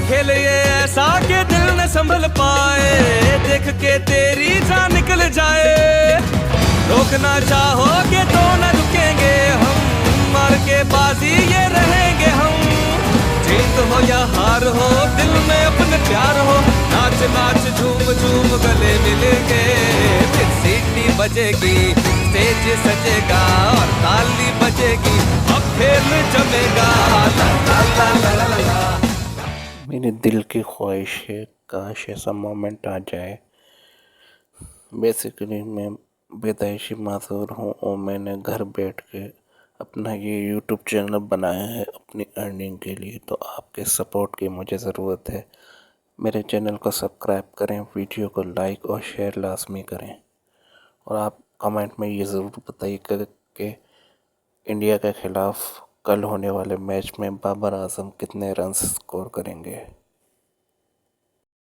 खेल ये ऐसा कि दिल न संभल पाए, देख के तेरी जान निकल जाए। रोकना चाहोगे तो न रुकेंगे हम, मार के बाजी ये रहेंगे हम। जीत हो या हार हो, दिल में अपने प्यार हो, नाच नाच झूम झूम गले मिलेंगे। फिर सीटी बजेगी, स्टेज सजेगा और ताली बजेगी, अब खेल जमेगा। ला ला ला ला ला ला। मेरे दिल की ख्वाहिश है काश ऐसा मोमेंट आ जाए। बेसिकली मैं पैदाइशी मासूर हूँ और मैंने घर बैठ के अपना ये यूट्यूब चैनल बनाया है अपनी अर्निंग के लिए। तो आपके सपोर्ट की मुझे ज़रूरत है। मेरे चैनल को सब्सक्राइब करें, वीडियो को लाइक और शेयर लाजमी करें। और आप कमेंट में ये ज़रूर बताइएगा कि इंडिया के ख़िलाफ़ कल होने वाले मैच में बाबर आजम कितने रन स्कोर करेंगे।